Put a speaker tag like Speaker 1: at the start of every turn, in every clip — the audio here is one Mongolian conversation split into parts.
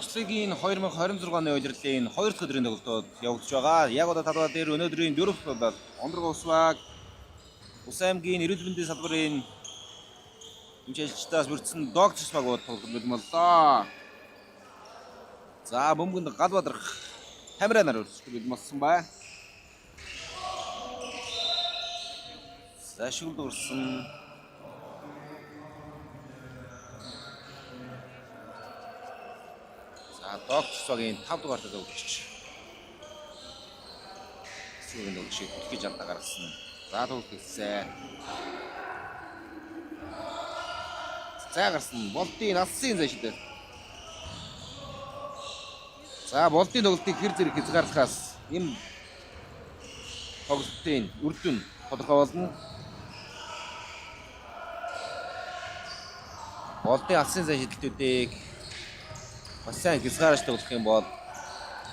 Speaker 1: Бокслигийн 2026 оны удирлын 2 дахь өдрийн тоглолтууд явагдаж байгаа. Яг одоо талбай дээр өнөөдрийн 4 дахь бол Ондрог улс баг Ус аймгийн эрүүл мэндийн салбарын хэмжээлчдээс бүрдсэн докторс багууд тоглох боллоо. За бөмбөнд гал бадрах камераар үргэлжлүүлж болсон байна. За шүлд урсан докторс багийн 5 дугаар төлөвлөгч. Сүүлийн өгшийг хүлээж авдаг гаргасан. За тоглох хэлсэн. За гарсан болтын алсын зашидэл. За болтын тоглолтыг хэр зэрэг хязгаарлахаас энэ тоглолтын үр дүн тодорхой болно. Болтын алсын зашидлуудыг бас сайн хязгаарч тоглох юм бол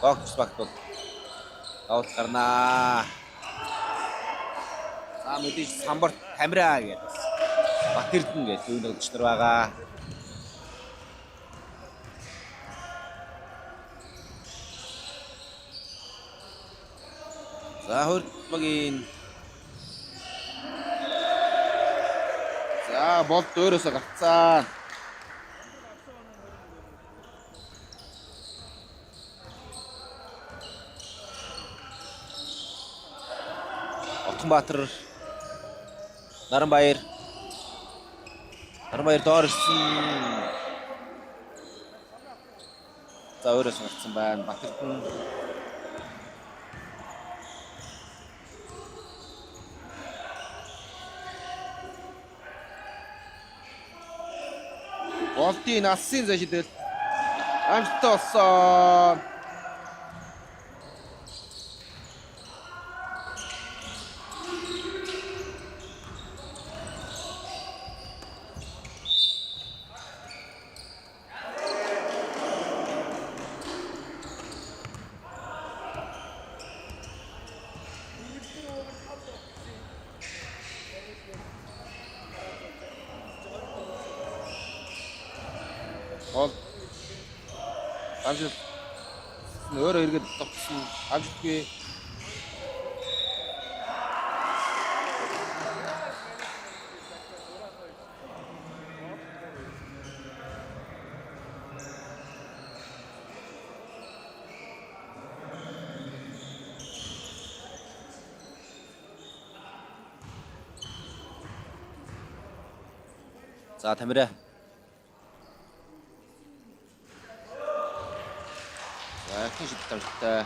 Speaker 1: докторс багт бол давуу гарнаа. За мэдээж самбарт камера гэдэг Батэрдэн гэж юу нэгч нар байгаа. За хурдлагийн за болт өөрөөсөө гарцсан. Отгонбаатар Наранбаяр доор ирсэн. За өөрөөс гарсан байна. Батэрдэн болтын алсын зашидэл амттай болсон. Бол амжилт өөрөө эргээд тогтсон амжилтгүй. За Тамира шидэлтэй.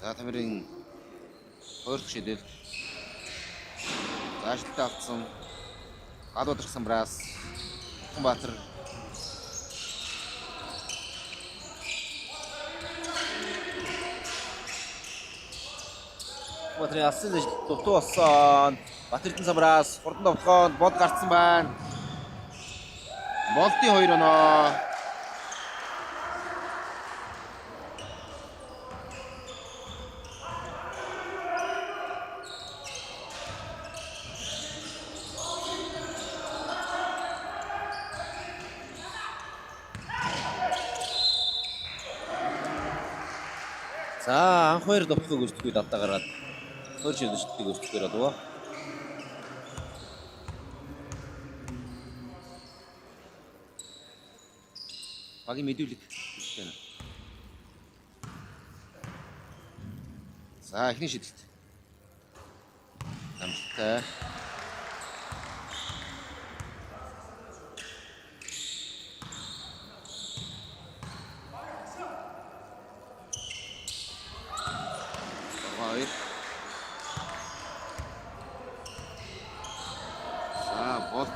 Speaker 1: За Тамирын хоёр дахь шидэл. За шидэлтэй алдсан. Гал бадрах самбраас Отгонбаатар Батрын алсын дутуу болсон. Батэрдэн самбраас хурдан довтлоход бод гарцсан байна. Болтын 2 оноо. За анх хоёр довтлог өртгөө дадаа гаргаад хоёр шилжилтийг өртгөөр болов. Багийн мэдүүлэг байна. За эхний шидэлт. Амттай. Хоёр. За бол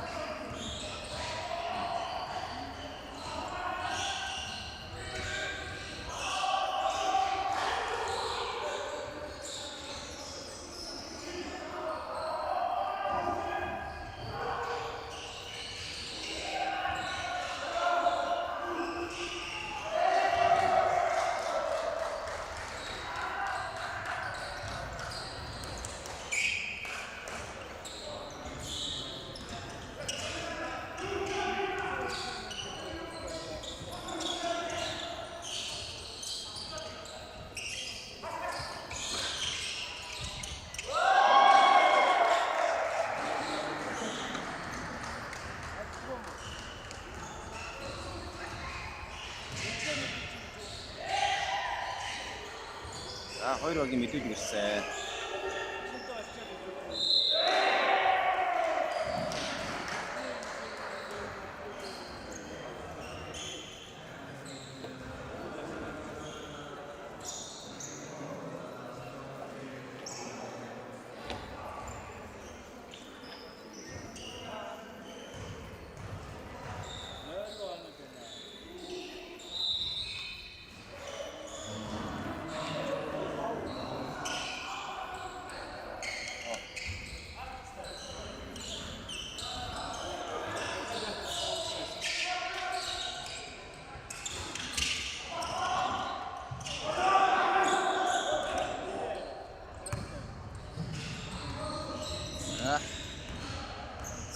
Speaker 1: хоёр багийн мэдүүлэг ирсэн.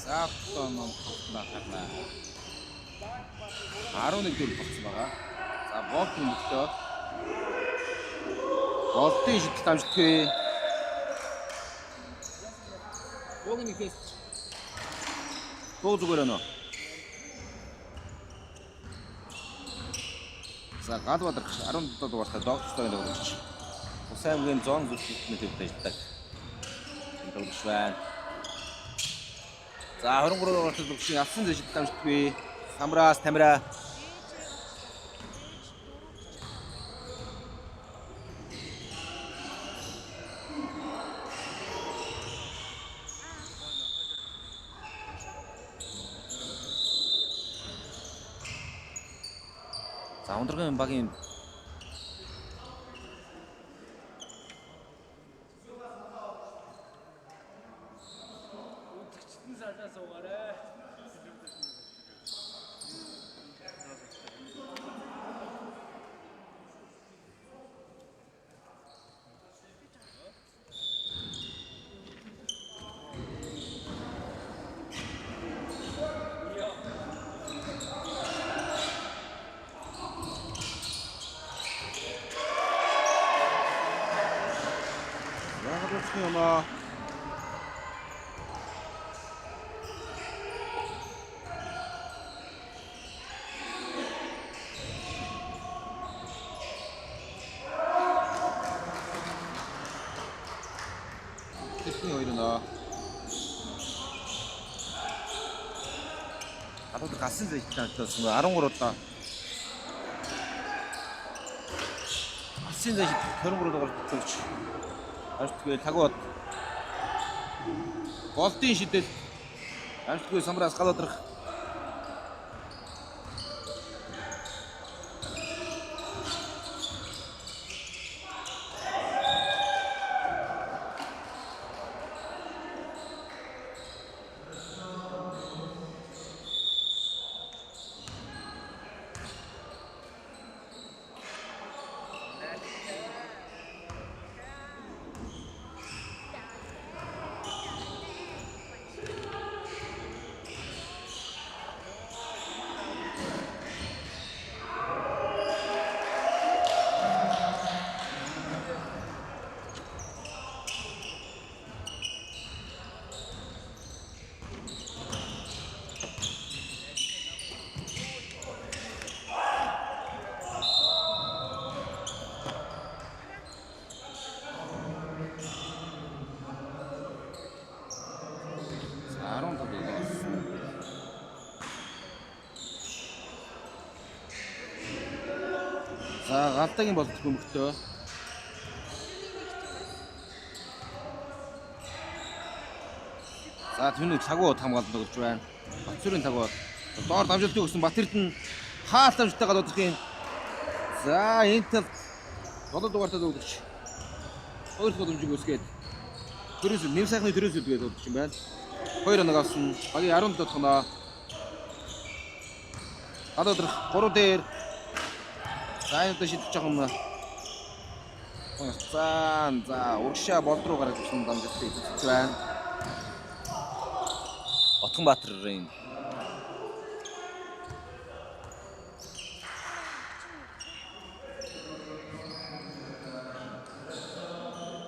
Speaker 1: Саатон багтана. 11 дэх болсон байгаа. За бол төлөвлөлтөө. Болтын шидэлт амжилтгүй. Богино ихээс. Гол зүгээр өнөө. За Галбадар 17 дугаартай догцтой тоглогч. Улсын аймгийн зон зүтгэгчний төвд ажилладаг. Тоглогч байна. За 23 дугаартай тоглогчийн авсан зэжид амжилтгүй. Самраас Тамира. За ундрагын багийн Яна Тэсний хоёроо гадуур гасан зэжтэй тавьсан 13 удаа асын зэжид 23 дугаар төлөвч амжилтгүй тагууд голдын шидэл амжилтгүй Самраас Галбадар За галдагийн болт хөмөгтөө. За түүний цагууд хамгаалт тоглож байна. Батцүрийн цагууд. Доор дамжуултыг өгсөн Батэрдэн хаалт дамжуултаа гадуудын. За энэ тал 7 дугаартай тоглогч. Хоёр боломжийг үсгээд. Төрөөс нэм сайхны төрөөс үлдгээд тоглож юм байна. 2 оног авсан. Багийн 17 тоноо. Гадуур 3 дээр. За энэ шидэж байгаа юм. За урагшаа болд руу гараад ирсэн дамжуултыг үзэж байна. Отгонбаатарын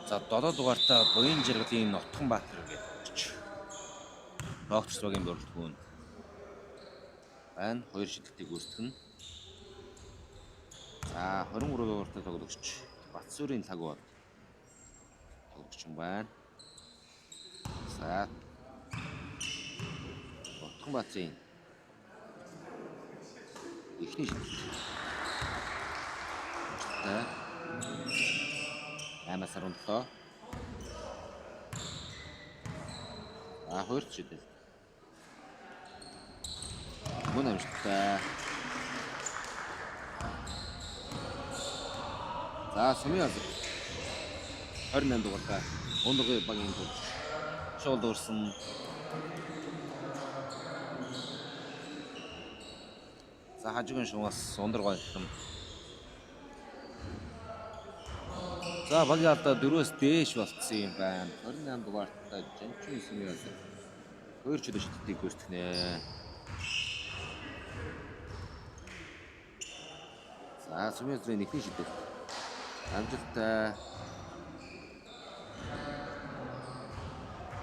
Speaker 1: за 7 дугаартаа буян жаргалын Отгонбаатар гэж Ногч багийн бүрэлдэхүүн байна. 2 шидэлтийг үүсгэн. За 23 дугаартай тоглогч Батцүрийн цаг бол тоглогч юм байна. За. Батбаатарын ихний шилжилт. За. 8-17. Хоёрт шидэл. Мөн амжилттай. За, Сумын 28 дугаартай Ондогын багийн тоглогч шууд дуурсан. За, хажуугийн шугаас Ондргой хэлсэн. За, багийн алдаа 4-өөс дээш болцсон юм байна. 28 дугаартай Жанчин Сумын хоёр ч шидэлтийг гүйцэтгэнэ. За, Сумын ихний шидэл. Амжилттай.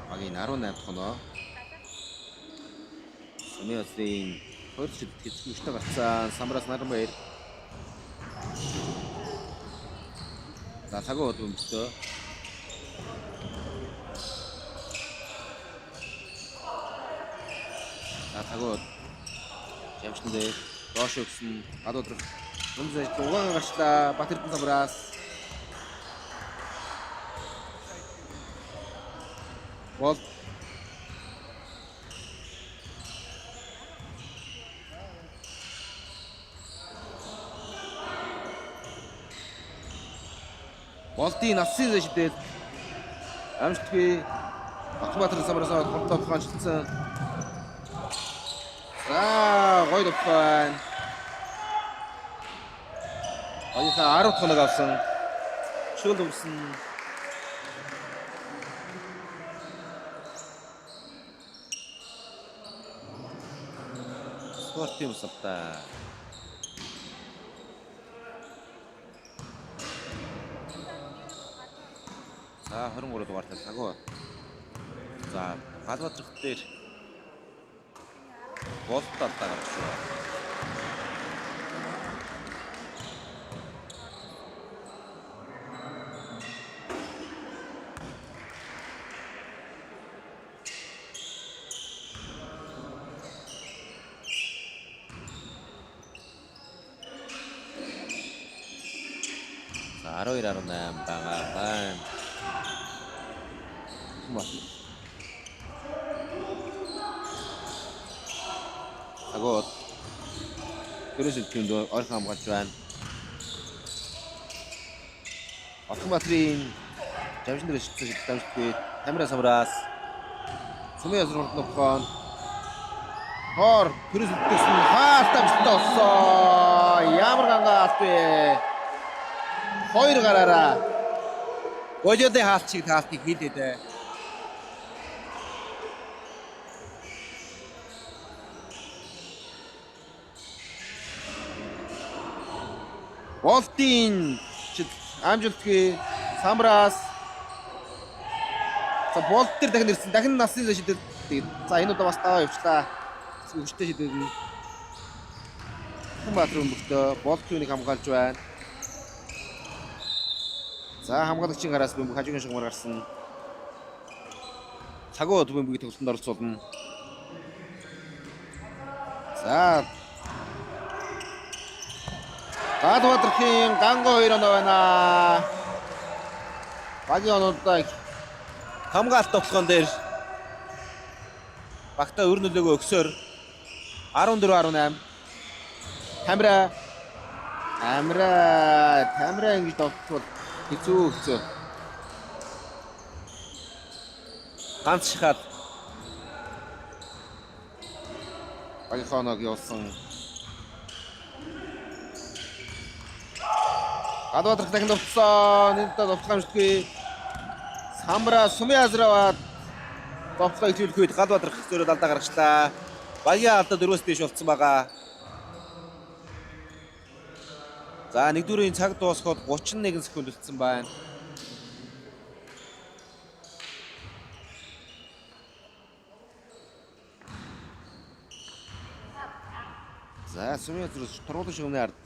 Speaker 1: Багийн 18 тоноо. Сумын хоёр шидэлт хэцүүштэй гарцсан. Самраас Наранбаяр. За, цагаан бод өмчтөө. За, цагаан бод. Жамшин дээр доош өгсөн. Гадуудрах. Үнзэж угаан гарчлаа. Батэрдэн Самраас. Бол Болтын насын шидэл амжилтгүй Батбаатарын Самраас холтоо ханчлсан. За, гоё төвхөн. Аяха 10 тоног авсан. Шүл өмсөн. Спортын усапта. За, 23 дугаартай цагаан. За, Галбаатар дээр болтоо гарч байна. За, 12-18 байгаа. Агот. Тэрээс тэнд ойрхон хамгаалж байна. Батбаатарын Жамшин дээр шидэлт дамжтгүй Тамира Самраас Сумын ясрын нөхөн хор тэрээс үтсэн хаалтамжтай болсон. Ямар гангаалт вэ? Хоёр гараараа Гожоодын хаалтчиг таалтыг хийлээ. Болтын амжилтгүй Самраас. За, болт дээр дахин ирсэн. Дахин насын шидэл. За, энэ удаа бас таа явчлаа. Хүчтэй шидэл нь. Батбаатар өмгтөө болт юуныг хамгаалж байна. За, хамгаалагчийн гараас бөмбөг хажуугийн шугамар гарсан. Цагаан бөмбөгийг тоглолтод оролцуулна. За, Гадбаатарын Ганго 2 оноо байна. Багийн онуудаа хамгаалт тоглоом дээр багтаа өр нөлөөгөө өгсөөр 14-18 Тамира ингэж тоглолт хэцүү. Ганц шахаад багийн хоног явуулсан. Гадбаатар дахин товцсон. Энд товцоомжтгүй. Самра Сумын Азраваад товцоо ихлүүлэх үед Гадбаатар зөөрөд алдаа гаргачлаа. Багийн алдаа 4-өөс дээш болцсон байгаа. За, нэгдүгээрийн цаг дуусгаад 31 секунд үлдсэн байна. За, Сумын Азраваас туруулын шугамны ард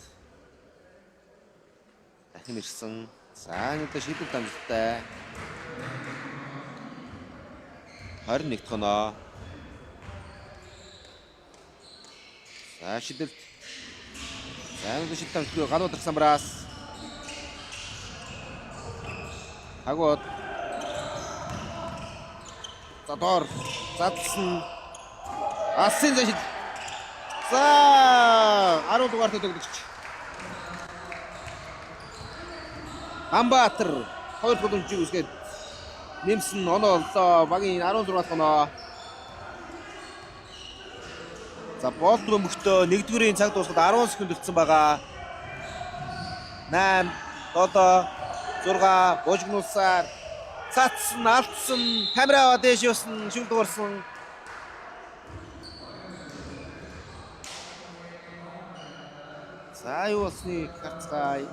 Speaker 1: дахин ирсэн. За, энэ удаа шийдэл дамжтай. 21 тоноо. За шидэлт. За шидэлт галууд самбраас. Агууд. За доор задсан. Асын зашид. За 10 дугаарт төгөлөгч. Амбатар 2 голомжийг үсгээд нэмсэн оноо оллоо. Багийн 16 тоноо. За болт бөмбөгтөө 1-р цаг дуусахад 10 секунд өртсөн байгаа. 8 7 6 божигнуулсаар цацсан алдсан камера дээш явсан шүл дуурсан. За юу болсныг харцгаая.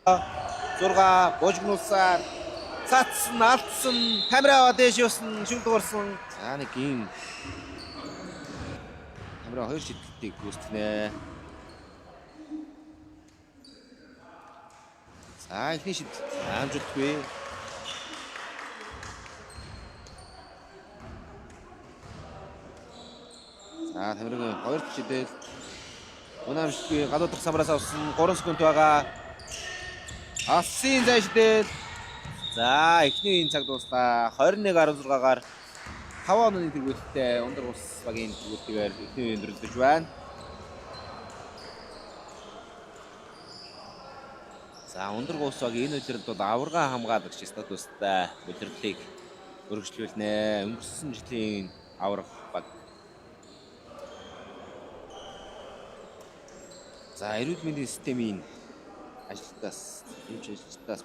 Speaker 1: 6 божигнуулсаар цацсан алдсан камера дээш явсан шүл дуурсан. За нэг юм камера 2 шидэлтийг гүйцэтгэнэ. За ихний шидэлт амжилтгүй. За тамирын 2 шидэлт унамжгүй гадуур дахь самраас авсан 3 секунд байгаа. Асын зайшдэл. За эхний цаг дуслаа 21-16-гаар 5 оны тэргүүлттэй өндөр ус багийн тэргүүлтээр эхний өндөрлөж байна. За өндөр ус багийн энэ удирд бол аварга хамгаалагч статустай удирдлыг өргөжлүүлнэ. Өнгөрсөн жилийн аварга баг. За эрүүл мэндийн системийн ажилтнаас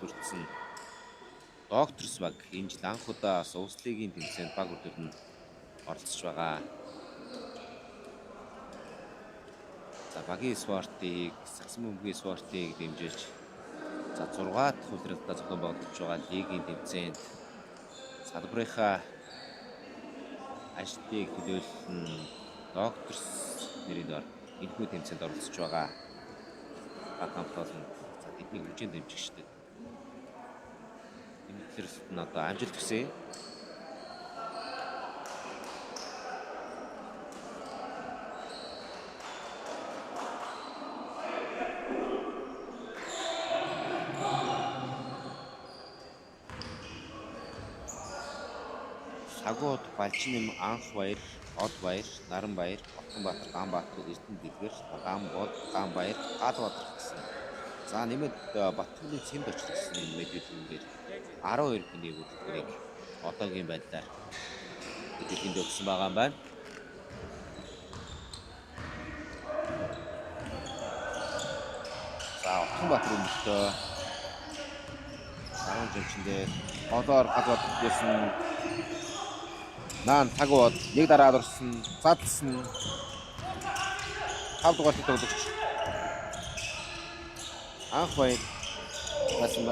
Speaker 1: бүрдсэн докторс баг энэ жил анх удаа улс лигийн тэмцээнд баг бүрдэнд оролцож байгаа. За багийн спортыг, сагсан бөмбөгийн спортыг дэмжиж за 6 дахь удирдлагаа зохион байгуулж байгаа лигийн тэмцээнд салбарынхаа ажлыг төлөөлөн докторс нэрийн дор энэхүү тэмцээнд оролцож байгаа. Баг хамтлан за тэдний хүчин дэмжигчтэй. Тэмцэлт нь одоо амжилт хүсье. Сагууд, Балчинэм, Анхбаяр, Одбаяр, Наранбаяр, Батанбаатар, Ганбаатар, Эрдэнэ Дэлгэр, Ганбол, Ганбаяр, Галбаатар гэсэн. За нэмээд Батболын цэмд очихсан мэдээлэлээр 12 хүний хөтөлбөрийг одоогийн байдлаар хөтөлбөрөнд өгсөн байгаа юм байна. За Батанбаатар өмөртөө 10 жимчэндээ одоор Галбаатар гэсэн наан тагууд нэг дараа дурсан задсан 5 дугаар төлөвлөгч Анхбаяр басан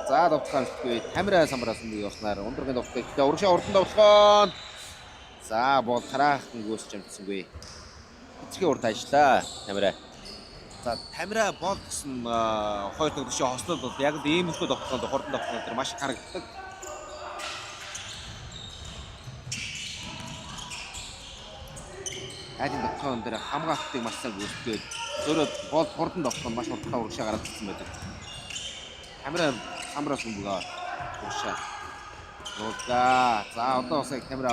Speaker 1: за довтлохын камера самбраас нь явснаар ундрагын довтлогтой урагшаа урдан довтлогоо. За бол тараахан гүйсч юмсангүй. Эцгийн урд ажиллаа камера. За камера бол гэсэн хоёр төлөвшөө хослол бол яг л ийм их довтлогоо хурдан довтлогоо тэр маш харагддаг. Айдын довтлогоон дээр хамгаалтыг маш сайн гүйцэтгэж зөөрөө бол хурдан довтлогоо маш хурдан урагшаа гараад ирсэн байдаг. Камера самбраас бөмбөгөө урагшаа. Нуугаа. За одоо бас камера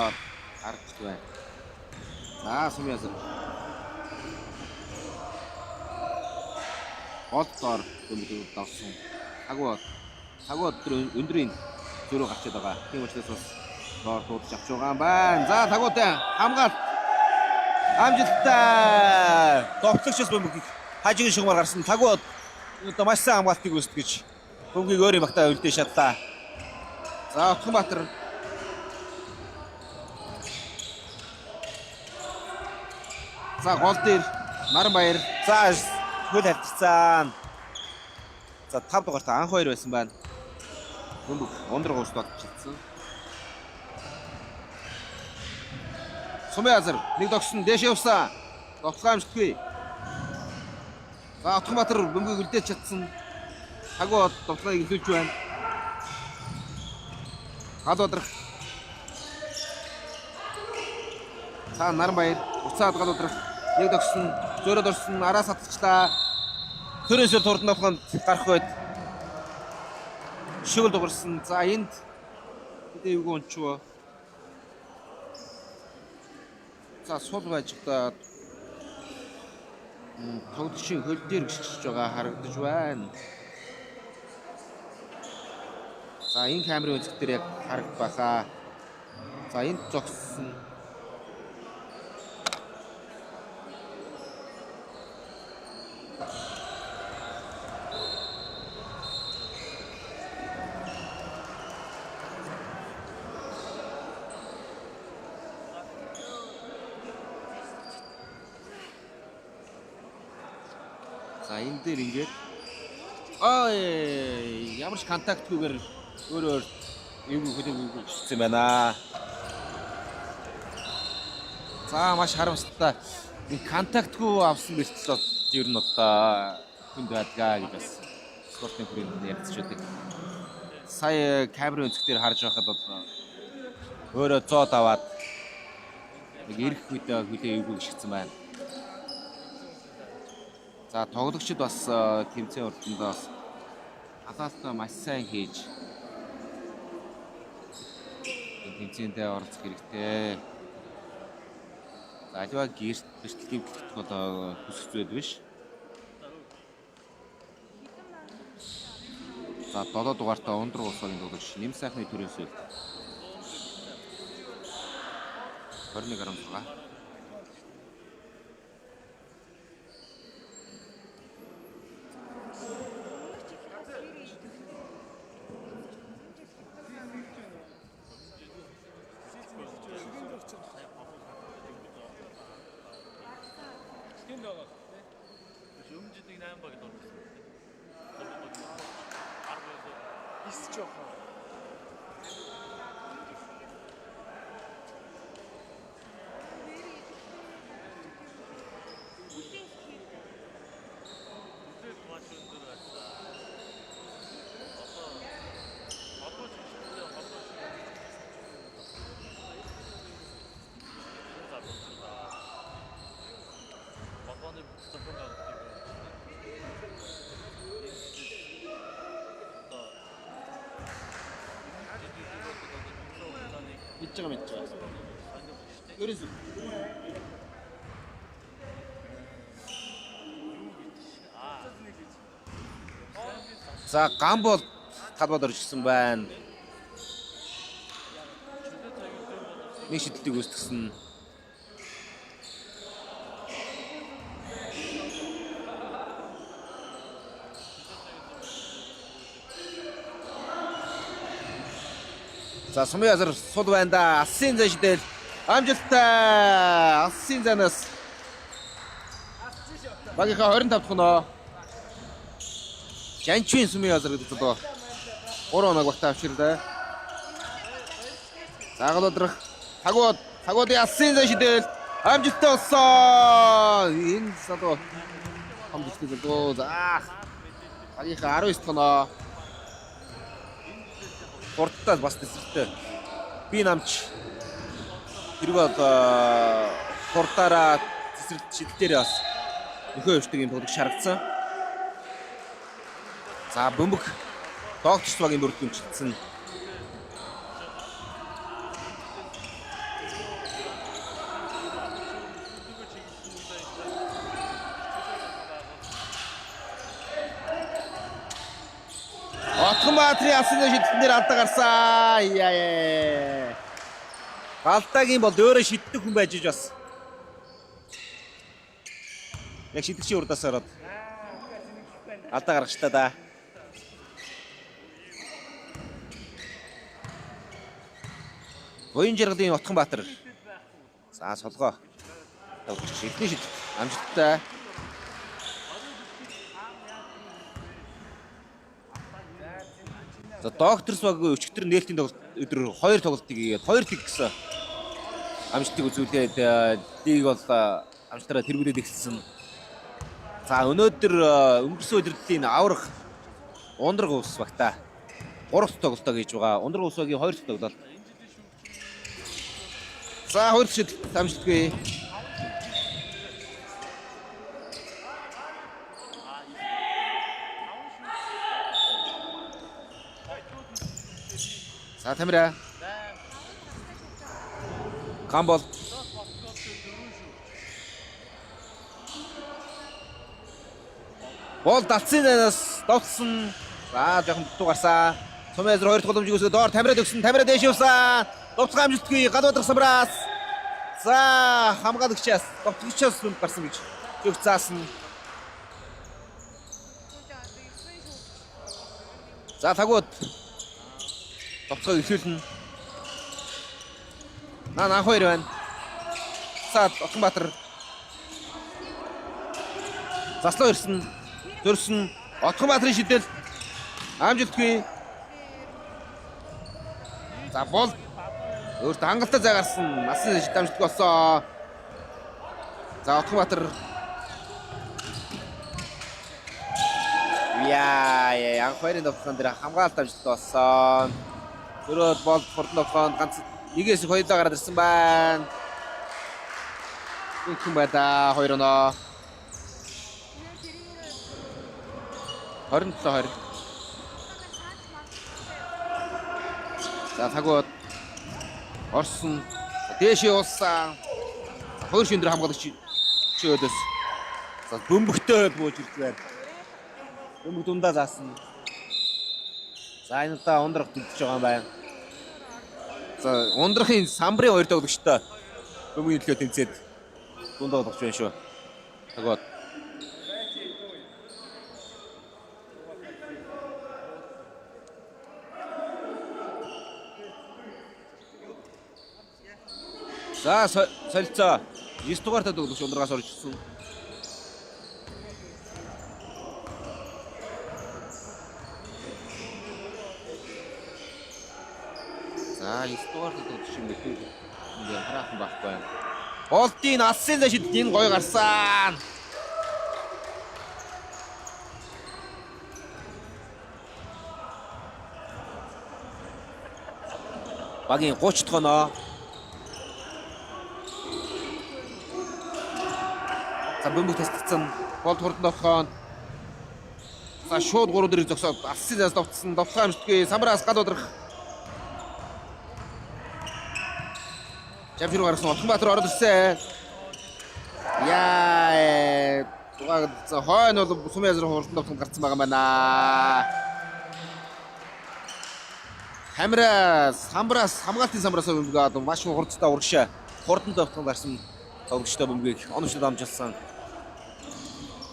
Speaker 1: харагдж байна. За сумяас. Болтоор бөмбөг давсан. Тагууд өндрийн зөрөө гарчаад байгаа. Тийм учраас бас доор дуудаж авч байгаа юм байна. За тагуутай хамгаалт амжилттай довтлогчос бөмбөгийг хажиг шугамар гарсан. Тагууд одоо маш сайн хамгаалтыг үүсгэж бөмбөгийг өөрийн багтаа үлдээж чадлаа. За Батанбаатар за гол дээр Наранбаяр за хөл хавцсан. За 5 дугаарт Анхбаяр байсан байна. Бөмбөг ундраг уус тогтчихсан. Сумяазар нэг тогсон дээш явсан. Довтлогоо амжилтгүй. За Батанбаатар бөмбөгийг үлдээж чадсан. Тагууд довтлогыг илүүлж байна. Галбаатар За Наранбаяр уцаад галуудрах нэг догсон зөөрөд орсон араас хатчихлаа. Төрөөсөө турдан аваханд гарах байд. Шигэл дуурсан. За энд эвгүй унчваа. За сул байж та тоглогчийн хөл дээр гიშгэж байгаа харагдаж байна. За энэ камерын үзэг дээр яг харагдах байхаа. За энд зогссон. За энэ дээр ингээд ямар ч контактгүйгээр өөрөө эвгүй хөдөлгөөг хийсэн байна. За маш харамсалтай. Энэ контактгүй авсан бэлтэл ер нь одоо хүнд байдгаа гэж бас спортын хүрээнд ярьж байдаг. Сая камерын үзэг дээр харж байхад бол өөрөө зоод аваад нэг ирэх үедээ хүлээ эвгүй гიშгсэн байна. За тоглогчид бас тэмцээн урдандаа халаалтаа маш сайн хийж тэмцээндээ оролцох хэрэгтэй. За аливаа гэрт бэртэл гівдэх бол хүсэж байд биш. За 7 дугаартаа ундраг улсгийн тоглогч Нэм сайхны төрөөс 21-16.
Speaker 2: 음지등이 나한 방에 넣었어. 있죠.
Speaker 1: 밑자가 밑자. 그래서 за гамбол талбад орчихсон байна. Нэг шидэлтийг үүсгэсэн. За сумын азар сул байна да. Асын зан шидэл амжилттай. Асын занаас багийнхаа 25 дахь нөө Жанчвин сумын азар гэдэг одоо 3 оног багтаа авчирлаа. Загалуудрах тагуудын асын зан шидэл амжилттай болсон. Энэ садуу амжилттай болов. За багийнхаа 19 дахь нөө спорттаа бас тесрэлтэй. Би намч хэрэг бол спортаараа тесрэлт шидэлтээр бас нөхөө өвчтөг юм тоглож шаргацсан. За бөмбөг доогч багийн бүрд дэмжигдсэн. Отгонбаатрын асан шидэлтээр алдаа гарсан. Яа. Алдаагийн бол өөрөө шиддэг хүн байж иж бас. Яг шидэгчийн урдаас ороод алдаа гаргачлаа да. Буян жаргалын Отгонбаатар. За солгоо. Тавчиж эхний шид амжилттай. За докторс баг өчигдөр нээлтийн өдөр 2 тоглолтыг хийгээд 2 тэг гэсэн амжилтыг үзүүлээд лиг бол амжилтаараа тэргүүлээд эхэлсэн. За өнөөдөр өнгөрсөн удирдлын аврах Ундраг улс багтаа 3 тоглолтоо хийж байгаа. Ундраг улс багийн 2 тоглолт. За хоёр шид амжилтгүй. За Тамира. Гамбол. Бол далцсанаас довтсон. За жоохон дутуу гарсан. Сумээс хоёр дахь боломжийг үсгээ доор Тамирад өгсөн. Тамирад дэш явсан. Довцох амжилтгүй гадуудаг самраас. За хамгаалагчаас довцогчоос дүнд гарсан гэж зөв заасан. За тагууд довцоо эхлүүлнэ. Наа хоёр байна. За Отгонбаатар. Заслуу ирсэн. Зөрсөн Отгонбаатарын шидэл амжилтгүй. За бол өөртөө хангалттай зай гарсан. Насан шид амжилтгүй болсон. За Отгонбаатар. Яа анх хоёрын довтлон дээр хамгаалалт амжилттай болсон. Зөрөөд бол хурдан довтлоонд ганц нэгээс их хоёулаа гараад ирсэн байна. Их юм байна хоёр оноо. 27-20. За тагууд орсон. Дээшээ улсан. Хоёр шинээр хамгаалагч чөөдөөс. За бөмбөгтөө бууж ирдэг байна. Бөмбөг дундаа заасан. За энэ удаа ундрах төлдөж байгаа юм байна. За ундрахын самбарын хоёр тоглогчтой бөмбөгийн төлөө тэмцээд дундаа тоглож байна шүү. Тагууд за солилцоо 9 дугаартай тоглогч ундрагаас орж ирсэн. За 9 дугаартай тоглогч юм гэдэг ингээ хараахан байхгүй. Болтын алсын зашид энэ гой гарсан. Багийн 30 дахь оноо. За бөмбөг тасцсан. Бол хурдан довхон. За шууд 3 дэрийг зогсоод алсын зас довтсон. Довтлоо амжилтгүй. Самраас гал удрах. Жамшир гарсан Отгонбаатар ороод ирсэн. Яа. За хойно бол Сумын азар хурдан довтлон гарсан байгаа юм байна. Самраас хамгаалтын самраас бөмбөг маш хурдтай урагшаа хурдан довтлон гарсан тоглогчтой бөмбөгийг оновчлоод амжилсан.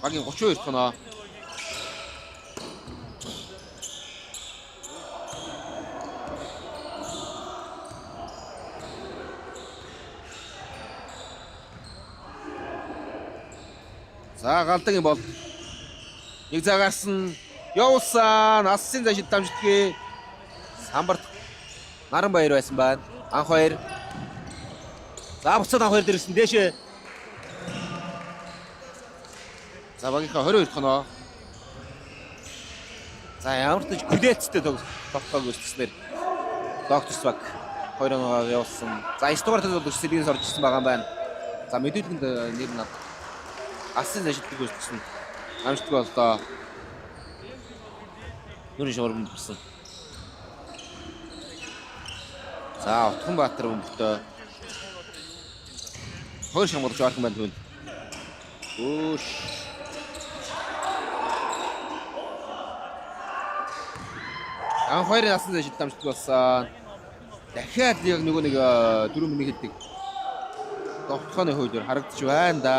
Speaker 1: Багийн 32 дахь оноо. За галдагийн бол нэг заа гарсан. Явуулсан. Алсын зашид дамжтгий. Самбарт Наранбаяр байсан байна. Анх хоёр. За буцаад анх хоёр дээрсэн дээшээ. За багийнхаа 22 дахь оноо. За ямар ч гүлээцтэй тоглох үзснээр докторс баг 2 оноо явуулсан. За 9 дугаар төлөвлөж сэлгээс орж ирсэн байгаа юм байна. За мэдээлэнд нэр над алсын зашиддаг үзсэн. Амжилтгүй боллоо. Нүрийн шуурманд ирсэн. За Отгонбаатар бөмбөгтөө хоёр шамгалж байгаа юм байна түүнд. Өөш. Анх хоёрын алсын зашид дамждаг болсон. Дахиад яг нөгөө нэг 4 минут хэлдэг. Довтлооны хөвдөр харагдаж байна да.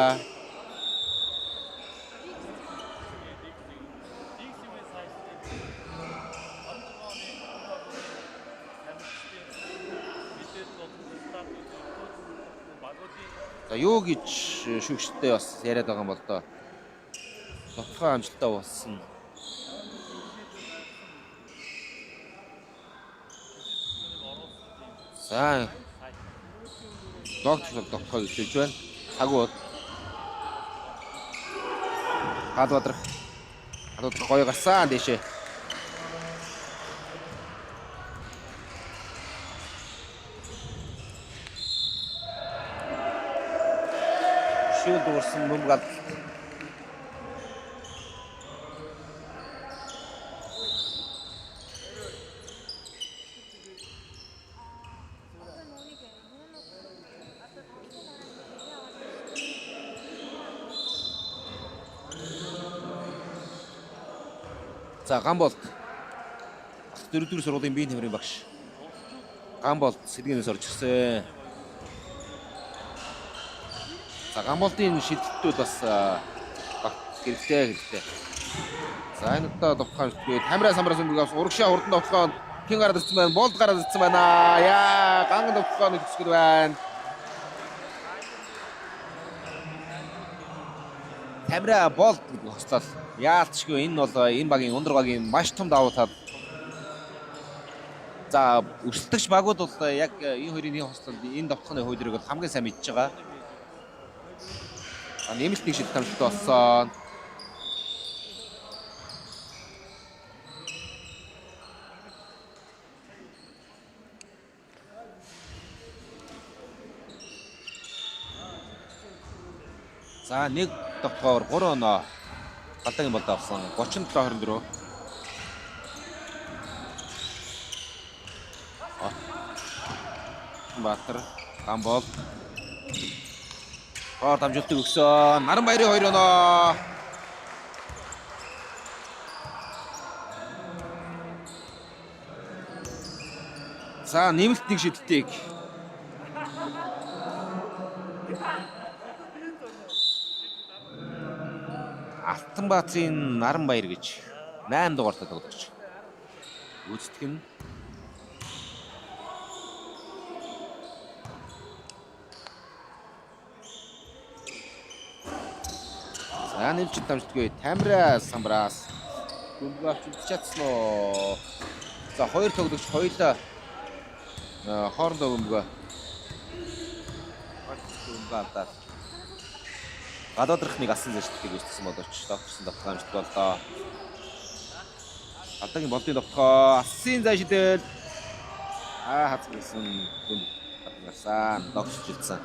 Speaker 1: За юу гэж шүгштэй бас яриад байгаа юм бол доо. Довтлоо амжилттай болсон. За доктор довтлоо гэж байна. Тагууд гадуудрах гоё гарсан дэшээ. чиглэл дуурсан бөмбөг. За Гамболт дөрөвдүгээр сургуулийн биеийн тэмрийн багш. Гамболт сэргийнээс орж ирсэн. За Гамболтын шилжилтүүд бас хэрэгтэй. За энэ удаа довтлохоо Тамира самраас өмнө урагшаа хурдан довтлохоо хин гараад ирсэн байна. Болд гараад ирсэн байна. Яа, ганган довтлохоо нэг хэсгэр байна. Тамира болд гэдэг хослол. Яалтчгүй энэ бол энэ багийн өндөр багийн маш том давуу тал. За өрсөлдөгч багууд бол яг энэ хоёрын хослол энэ довтлохны хуулийг бол хамгийн сайн мэдж байгаа. Нэмэлт нэг шилжилт амжилт болсон. За нэг довтлохоор 3 оноо галдагийн болд авсан. 37-24. Баатар Гамбол дамжуултыг өгсөн. Наранбаярын 2 оноо. За нэмэлт нэг шилжилтийг Алтанбаатарын Наранбаяр гэж 8 дугаартай тоглогч. Гүйцэтгэх нь за нэмэлт дамжуултгүй Тамира самбраас бөмбөг авч чадсан уу? За хоёр тоглогч хоёулаа хоорондоо бөмбөг аваад гадаадрахныг асан зэжлэлийг үүсгэсэн боловч тогтсон довтлох амжилт боллоо. Алдагийн болдын довтлохоо асын зайшидэл хацсан бөмбөг гарсан тогтчихсан.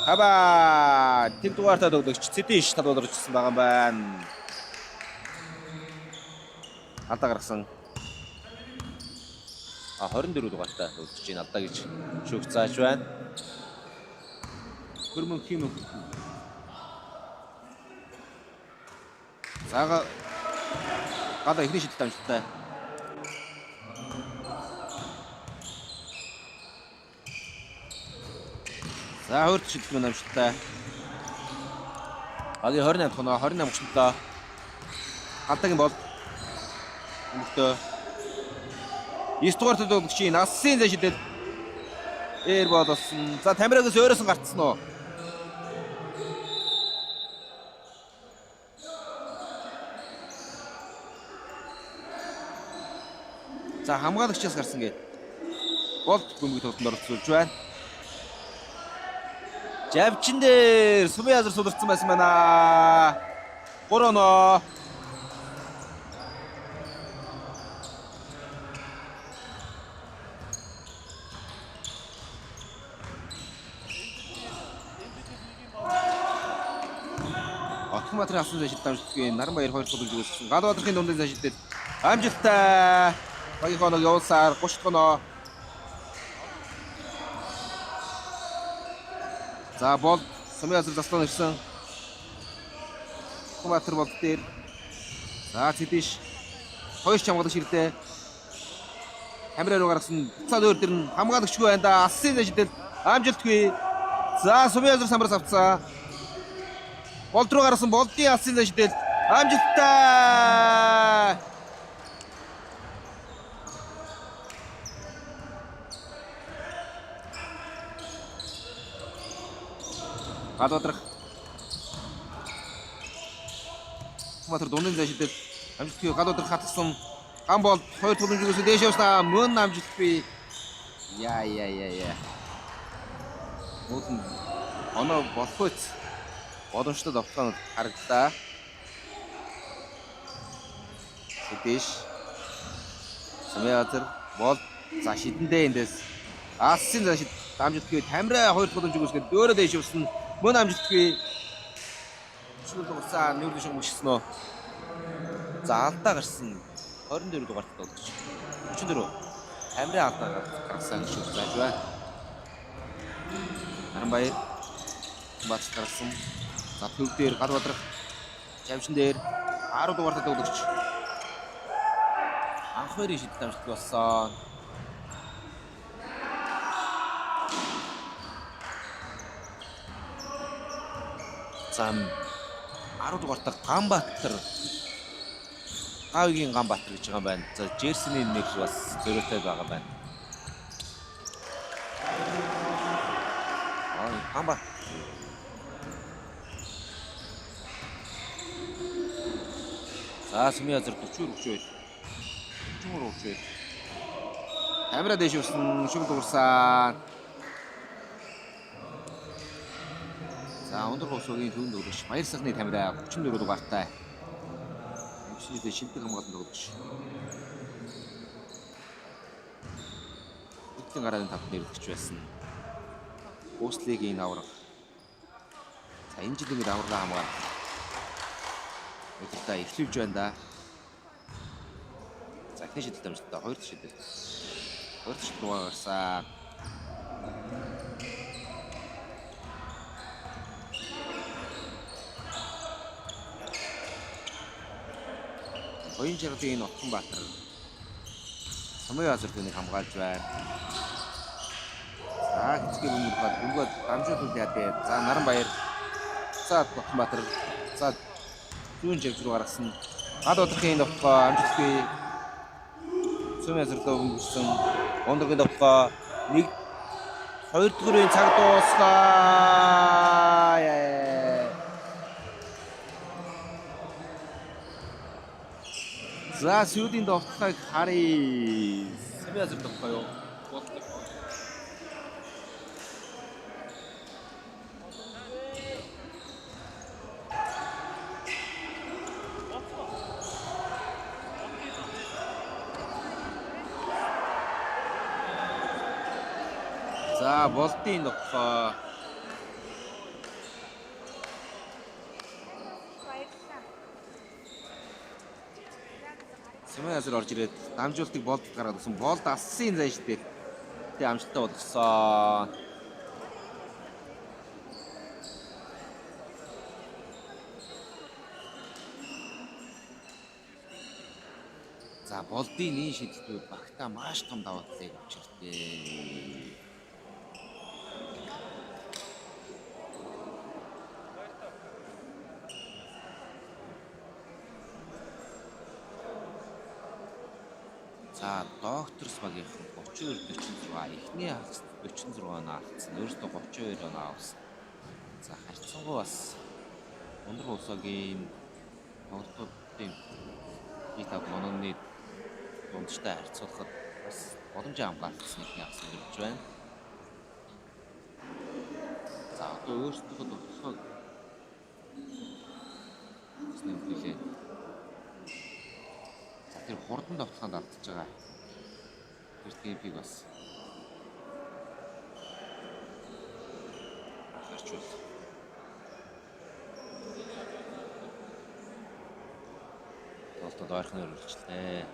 Speaker 1: Хаба тэнд дугаартай тоглогч Цэдиш талбайд орчихсан байгаа юм байна. Алдаа гаргасан. 24 дугаартай тоглож байна алдаа гэж шүүх зааж байна. Хөрмөн хим. Сага гадаа ихний шилжилт амжилттай. За хөрт шилжилт амжилттай. Агийн 28 тоноо 28 гүшнэлээ. Гадаагийн бол өмгтөө 9 дугаар төлөвлөгчийн асын зэжидэл ээр болсон. За Тамирагаас өөрөөс нь гарцсан уу? За хамгаалагчаас гарсан гээд болд бөмбөг тоглолтод оролцуулж байна. Жавчин дээр Сүмэн Азар суларсан байсан байна. 3 оноо. Батрын асан зэжид дамжуултгийн Наранбаяр 2 тоглож өгсөн. Гадбадрахын дундын зэжидэл амжилттай. Багийн хоног явуулсаар 30 оноо. За бол Сүмэн Азар заслан ирсэн. Батар болд дээр. За Цэдиш 2 чамгалагч ирдэ. Тамира руу гаргасан. Буцаад өөр дэр нь хамгаалагчгүй байна да. Асын зэжидэл амжилтгүй. За Сүмэн Азар самраас авцсан. Болд руу гарсан болдын алсын зэжидэл амжилттай. Гадбадрах Батар дундын зэжидэл амжилтгүй гадбадрах хатгсан. Гамбол 2 төлөмжгөөс дээш явснаа мөн амжилтгүй. Яа. Мөн оноо болохгүй. Боломжтой довтлоход харагдлаа. Цэдиш Сүмэн Азар бол за шидэндээ эндээс Асын заншид амжилтгүй Тамира 2 дахь боломжийг үүсгэж дөөрөө дэш явсан. Мөн амжилтгүй шүл дуусаа нүүрдэж өмгшсөн нөө. За алдаа гарсан 24 дугаарт тоглож. 34. Тамира алдаа гарсан шүү зааж байна. Харанбаяр бац гарсан. За төв дээр гал бадрах Жавшин дээр 10 дугаарт тоглож. Анх хоёрын шийдэл амжилтгүй болсон. Зам 10 дугаартаа Ганбаатар Хавигийн Ганбаатар гэж байгаа юм байна. За Жерсиний нэг бас зөрөөтэй байгаа байна. Ганбаатар за Сүмийн азар 40 40. Тамира дэш явсан шүм дуурсан. За өндөр хосоогийн төвөнд өгч Баяр сахны Тамира 34 дугаартай. Эмчнийдээ шилдэг хамгаалалт өгч. Эдгээр гарааны тавд нэрлэгч байсан. Ууслигийн авраг. За энэ жилийн авралаа хамгаалах. Өдөртөө эхлүүлж байна да. За ихний шийдэлт амжилттай 2 дахь шийдэл. 2 дахь шийдэл гарсан. Оюун чаргалын Отгонбаатар Сүмийн азар түүнийг хамгаалж байна. За хэцгээ бүгд дамжуулалт яадаг. За Наранбаяр. За Отгонбаатар. За зүүн жигж рүү гаргасан. Гал бодрохын довтлоо амжилтгүй Сүмийн азар дөө өнгөрсөн. Ондогийн довтлоо 1 2 дугаарын цаг дууслаа. За сүйдийн довтлыг харъя. Сүмийн азар довтлоо юу? За болтын довтлоо Сүмийн азар орж ирээд дамжуултыг болд гаргаад өгсөн. Болд ассын зай шидээ. Тэ амжилттай болгосон. За болдын энэ шийдэлтүүд багтаа маш том давуу талыг авчиртээ. За докторс багийнхан 32-46 эхний хагас 46 оноо алдсан. Өөрөөсөө 32 оноо авсан. За харьцангуй бас өндөр улсаагийн тоглолтуудын битаг онооны дундчтай харьцуулахад бас боломжтой хамгаалсан эхний хагас нэрж байна. За одоо өөрөөсөө тоглоход нэвлээ. Тэр хурдан довтлоход алдчихж байгаа. Тэр темпийг бас харчвал. Толтод ойрхон өрүүлжлээ.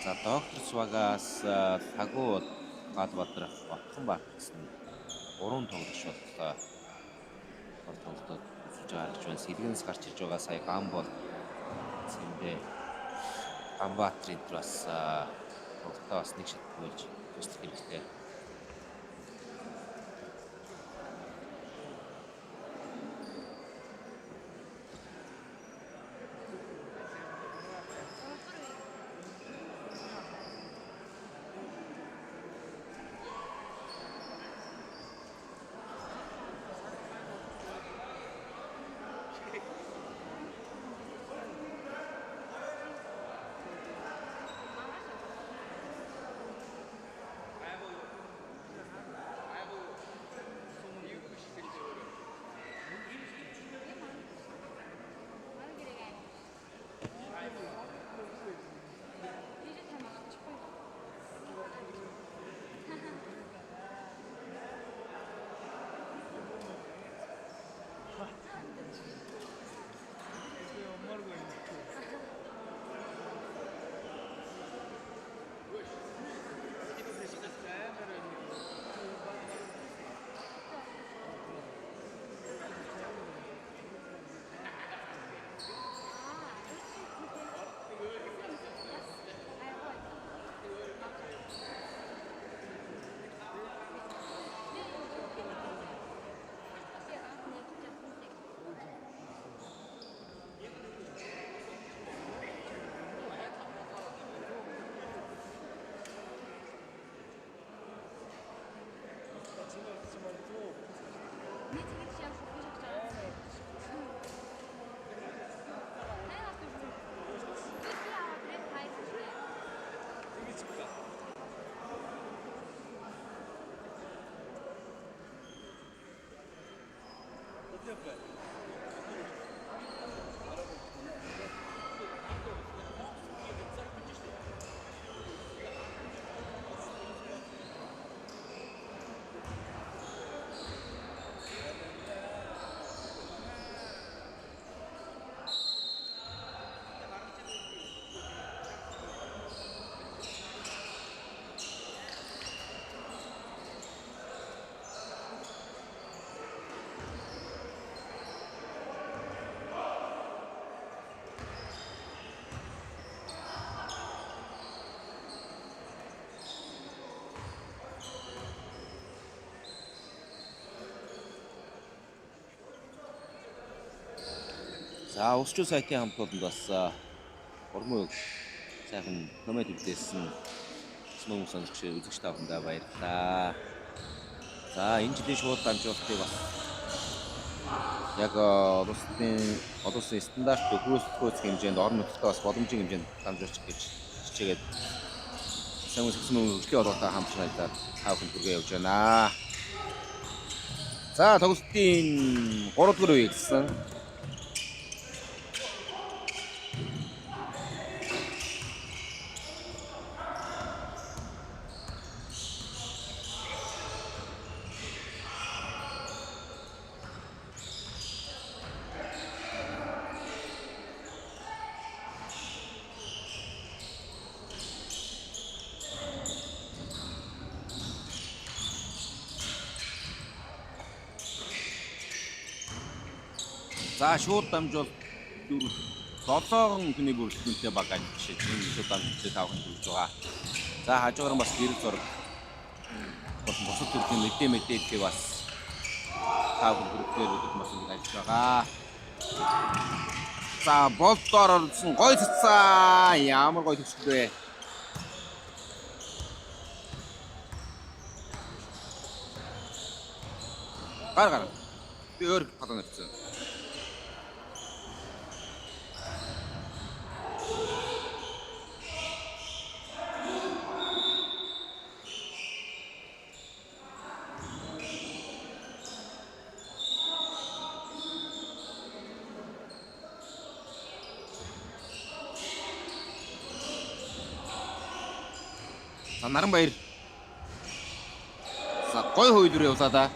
Speaker 1: За доктор Свагаас Фагуу гал бодрох Отгонбаатар гэсэн 3 тоглогч боллоо. Тоглолтод гарч байна. Сэлгэнс гарч иж байгаа сая Гамбол зэндээ Ганбаатрын бас тоглолтоо бас нэг шат болж туслах хэрэгтэй. За усч сайтын хамтууданд бас урмыг сайхан коммент үлдээсэн мөн сонсогч үзэгч тавтандаа баярлалаа. За энэ жилийн шууд дамжуулалтыг бас яг олон улсын стандарт хөөцөлгөөц хэмжээнд орон нутгад бас боломжийн хэмжээнд дамжуулчих гэж хичээгээд сайн үсгсэн хөгжлийн олоотой хамт найдаад тав хүн бүргээ явж байна. За тоглолтын 3 дугаар үе гэсэн. За шууд дамжуул 7 хүний бүрэлдэхүүнтэй баг ажиж энэ шууд дамжуулалтыг тавхан төлж байгаа. За хажуугаар бас гэрэл зураг бусад төрлийн мэдээллийг бас тавхан бүрэлдэхүүнээр бас ингэж ажиллаж байгаа. За болдоор орсон гой цэцээ ямар гой төсөлөө. Гар би өөр хатан ирсэн. За Наранбаяр. За гой хөөдөр явлаа да.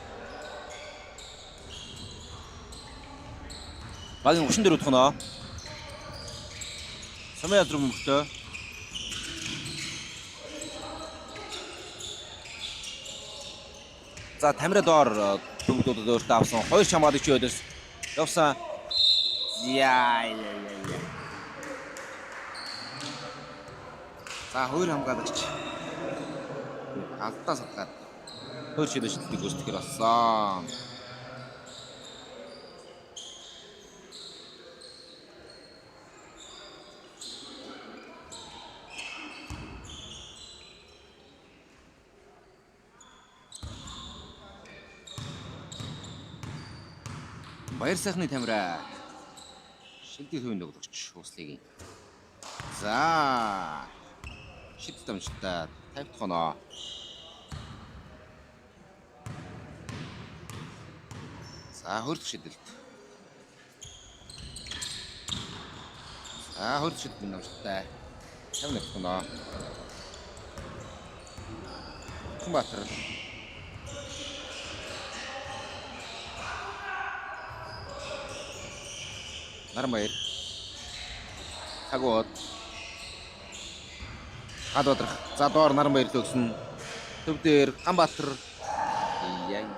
Speaker 1: Багийн өвчин дээр утгана. Самяа ядруу мөхтөө. За Тамира доор төгдөөд өөртөө авсан 2 чамаад ич өдөөс явсан. Яа. За хоёр хамгаалагч алдаа сатгаад хоёр шилжүүлэлтийг гүйцэтгэхэр болсон. Баяр сайхны Тамира шилдэг төвийн тоглогч Услыг. За шид дамжтай 50 дахь оноо. За хөрд шидэлт. За хөрд шидэлт дамжтай 51 дахь оноо. Хүнбаатар. Наранбаяр. Хагууд. Хадвадрах. За доор Наранбаяр төгсөн. Төв дээр Ганбаатар. Яа.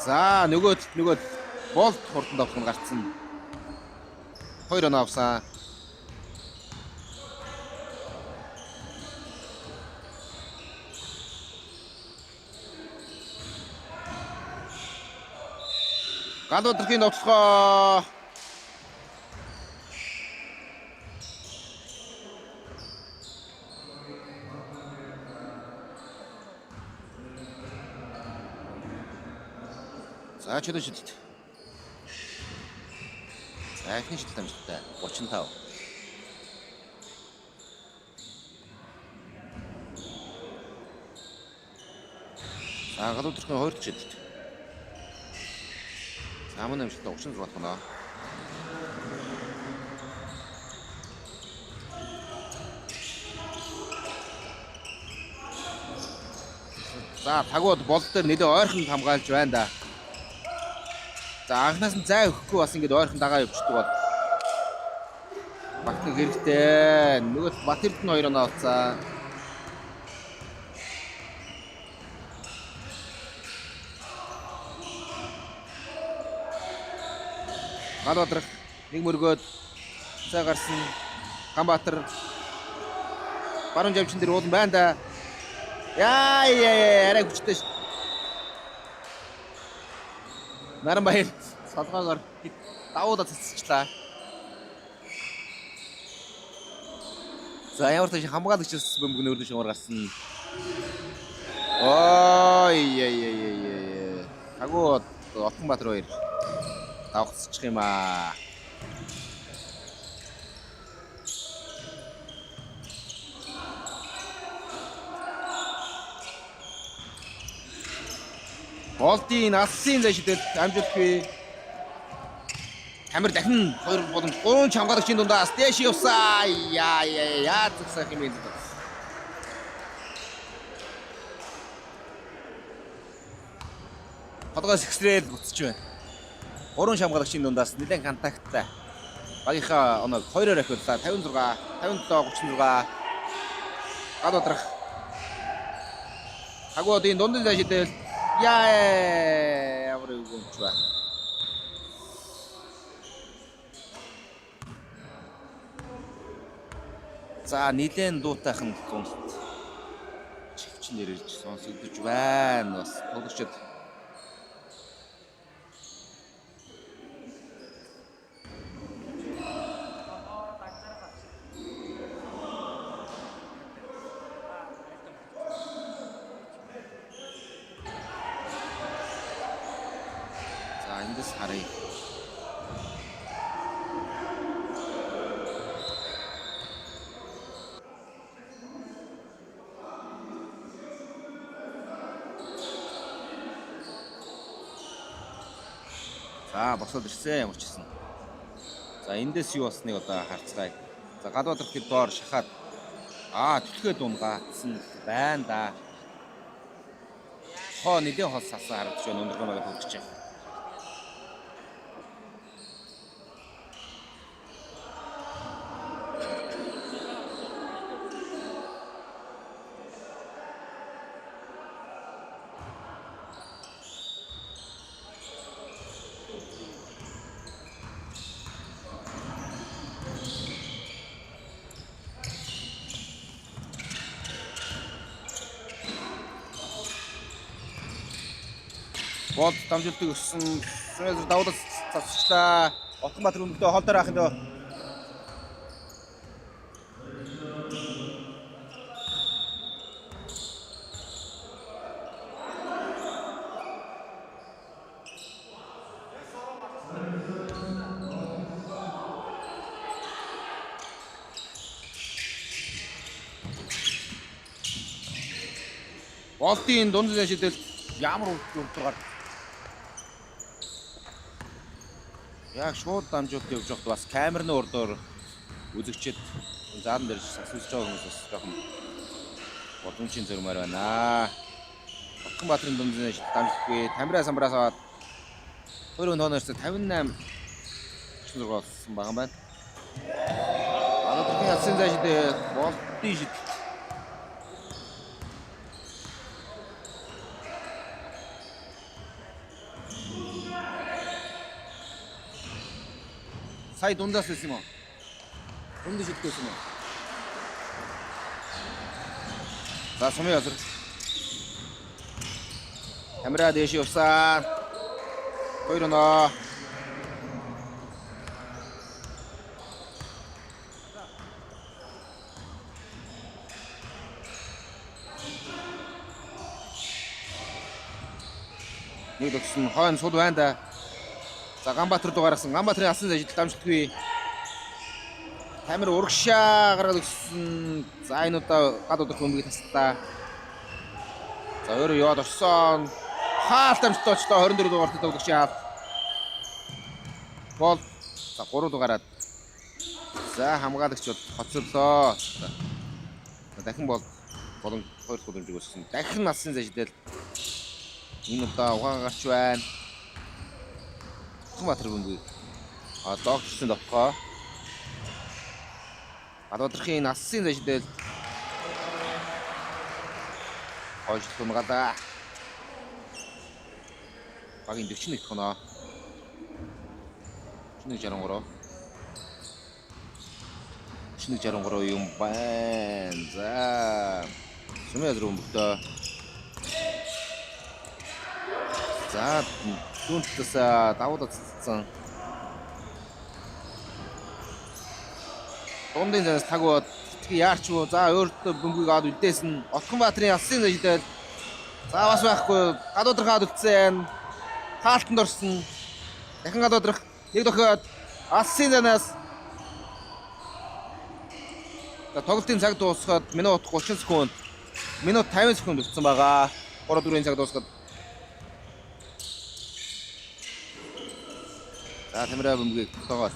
Speaker 1: За нөгөөд болт хурдан давхын гарцсан. 2 оноо авсан. Ганбаатарын тоглохоо. За чөлөө шидэлт. За ихний шидэлт амжилттай 35. За За гадуур төрхний 2 төвчд. Амын амжилттай 36 байна. За тагууд бол дээр нэлээ ойрхон хамгаалж байна да. За анхнаас нь зай өгөхгүй бас ингэж ойрхон дагаа явчихдаг бол. Багт хэрэгтэй. Нөгөө Батэрд нь 2 оноо авцаа. Гадуур нэг мөргөөд цай гарсан Ганбаатар баруун жавчин дээр уулан байна да. Яа арай хүчтэй шүү. Наранбаяр салгаагаар давуудаа цэцчлээ. За ямар ч хамгаалагчс бөмбөг нөрдөн шугар гарсан. Ой яй. Тагууд Отонбаатар 2 давхцчих юм аа. Болтын алсын зашидэл амжилтгүй. Тамир дахин 2 болон 3 хамгаалагчийн дундаас дэш явсаа. Яа зүгсэх юм бэ? Хотгоос экстрэл буцаж байна. 3 хамгаалагчийн дундаас нэлээд контакттай. Багийнхаа оног 2-оор ахиуллаа. 56, 57, 36. Гадуудрах. Тагуудын дундын зашидэл ямар үгэнч ба. За нилээн дуутайхан дунд чивчин нэрж сонсогдож байна. Бас тоглогчид эндээс харъя. За босоод ирсэн ямар ч гэсэн. За эндээс юу болсныг одоо харцгаая. За Гадбаатар хэд доор шахаад түлхээ дунгаацсан байна да. Хоо нэлээд хол салсан харагдаж байна. Өндөргөө маяг хөвдөж байна. Гол дамжуултыг өссөн. Сүүл давуулт цацчлаа. Отонбаатар өмнөдөө хол дээр ахын дөө. Болтын дунд шидэл ямар үрдүгээр яг шууд дамжуулт явж байхад бас камерны урдуур үзэгчд заадан дээр асууж байгаа хүмүүс бас жоохон боломжийн зөрмөр байна. Отонбаатарын дундын дамжуултгүй Тамираа самбраас аваад 2 тонорс 58 6 болсон байгаа юм байна. Гадуур ялсан зайшид болтын шид сая дундаас байсан юм уу? Дунд шиддээс юм уу? За сумын язар. Камера дэш явсан. 2 оноо. Нэг дэгсэн хойно сул байна да. За Ганбаатар дугаарсан. Ганбаатарын алсан ажил дамжуултгүй. Тамир урагшаа гаргаад өгсөн. За энэ удаа гадуур бөмбөгийг таслаа. За өөрөө яваад орсон. Хаалт амжилттай очлоо 24 дугаартай тоглогч яав. Бол за 3 дугаараад. За хамгаалагч бол хоцорлоо. Дахин бол болон 2 дахь боломжийг өсгсөн. Дахин насын зажидэл. Энэ удаа угаагарч байна. Батар бөмбөг. Догчсон довхоо. Гадуудрхийн насын зажидэл. Хойшлох юм гадаа. Багийн 41 тоноо. 163. 163 юм байна. За. Сумяд руу мөртөө. За, түнтэс давуу тацсан. Дундын зэнээс тагууд яарч юу. За, өөртөө бөмбөгийг аваад үлдээсэн. Отгонбаатарын алсын зажидэл. За, бас байхгүй. Гадуудрахад үлдсэн. Хаалтанд орсон. Дахин гадуудрах. Нэг дохиод алсын зэнээс. Тоглолтын цаг дуусгаад минут 30 секунд. Минут 50 секунд үлдсэн байгаа. 3-4-ийн цаг дуусгаад. За, Тэмрээ бөмбөгийг тогоод.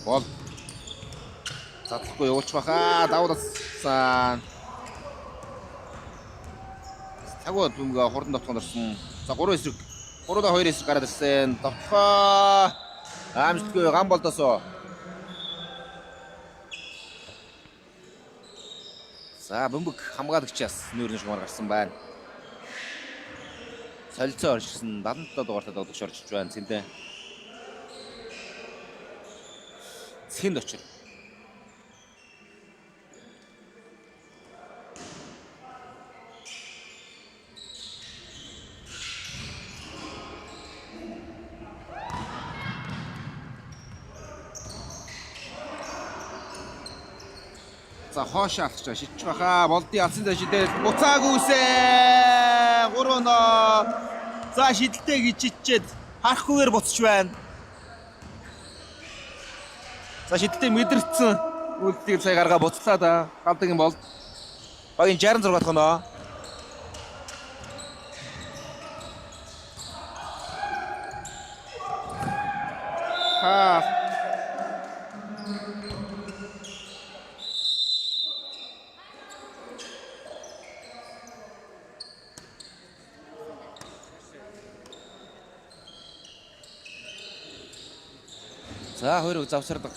Speaker 1: Бол. Задлахгүй явуулчих баха. Давуу тассан. Цагууд бөмбөг хурдан дотгонд орсон. За 3 эсрэг. 3-2 эсрэг гараад ирсэн. Довхоо. Амжилтгүй гам болдосоо. За бөмбөг хамгаалагчаас нүүрний шугамар гарсан байна. Солилцоо оршсон 77 дугаартай тоглогч орж байна. Цэндэ. Цэнд очир. За хоош алчаа шидчих баха. Болдын алсын зажидэл буцаагүйсэн. 3-0. За шидэлтэй гिचчихэд харахгүйгээр буцаж байна. За шидэлтэй мэдэрсэн үйлдэлийг сая гаргаа буцлаа да. Галдаг юм бол багийн 66 дахь оноо. За хоёрыг завсардаг.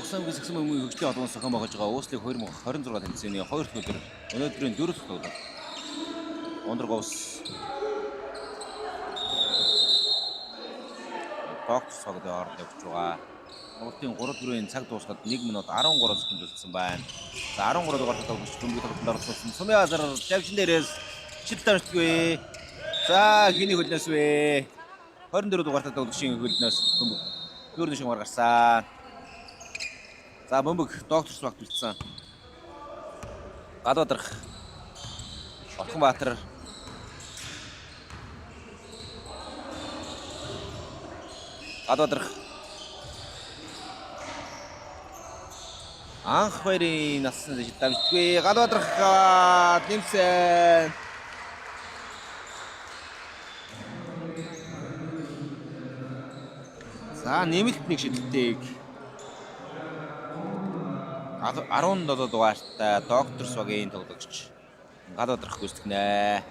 Speaker 1: Хасангийн сагсан бөмбөгийн хөгжлийн холбоос зохион байгуулж байгаа Ууслыг 2026 тэмцээний 2 дахь өдөр өнөөдрийн 4 дахь тоглолт. Ондрогоос доктор цогтой орж явж байгаа. Тоглолтын 3 төрлийн цаг дуусахад 1 минут 13 секунд үлдсэн байна. За 13 дугаар тоглолт бөмбөгийн тоглолтод оролцсон Сумын Азар Жавшин дээрээс шил тавьчихгүй. За хиний хөлнөөс вэ? 24 дугаар тоглолтын хөлнөөс бөмбөг гөрөн шимээр гарсан. За бөмбөг докторс багт үлдсэн. Гадуудрах Орхонбаатар Гадуудрах анх хоёрын насны дамжтгүй Гадуудрах нэмсэн. За нэмэлт нэг шилжилтийг 17 дугаартай докторс багийн тоглогч Гадуудрах гүйцэтгэнэ.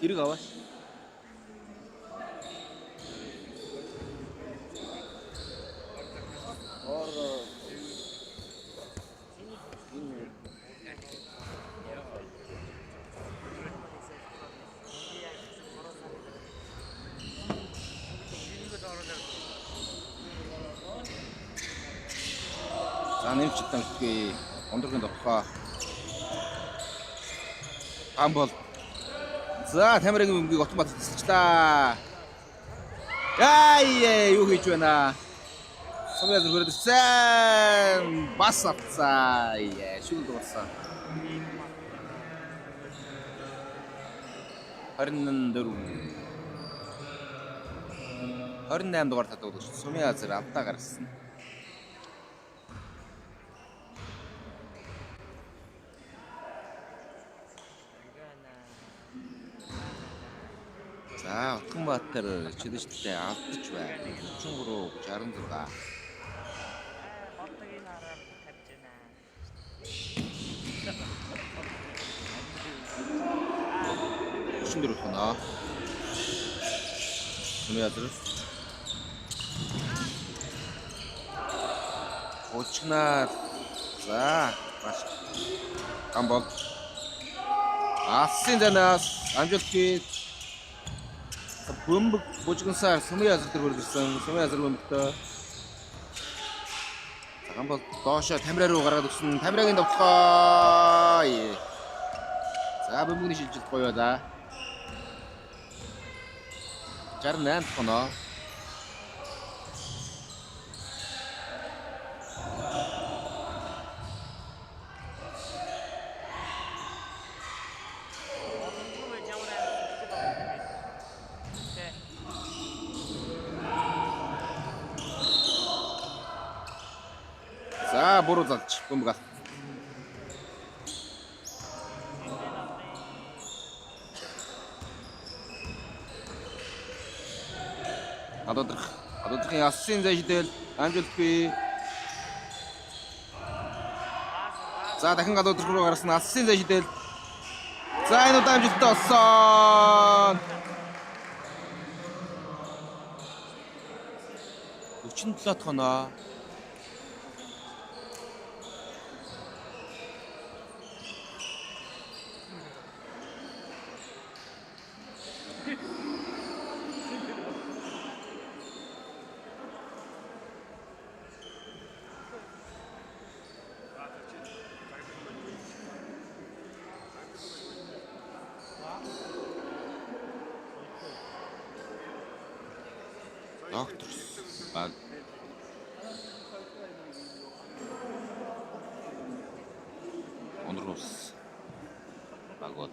Speaker 1: Гэрэг аваач. За нэмж дамжтгүй ондоргийн довхоо. Амбол. За Тамирагийн бөмбөгийг автомат тасалчлаа. Яа юу хийж байна? Сумын Азар хөрөлдсөн. Бас авцаа. Шүүл дууссан. 28 дугаар татварлагч Сумын Азар алдаа гаргасан. За Орхонбаатар чөлөөтэй алдаж байна. 33-66. Шиндэр утгана. Сумын Азар. Очнаа. За маш амбол. Асын данаас амжилттай бөмбөг бужигнасаар Сумын Азар дээр хөргөсөн. Сумын Азар бөмбөгтөө цагаан бол доошоо Тамира руу гаргаад өгсөн. Тамирагийн довтлоо. За бөмбөгний шилжилт гоё да. 68 тоноо. За буруу залж бөмбөг алт. Гадуудрахын асын зайшдэл амжилтгүй. За дахин гадуудрах руу гарсан асын зайшдэл. За энэ удаа амжилттай болсон. 47 тоноо. Докторс баг Ондрогоос багууд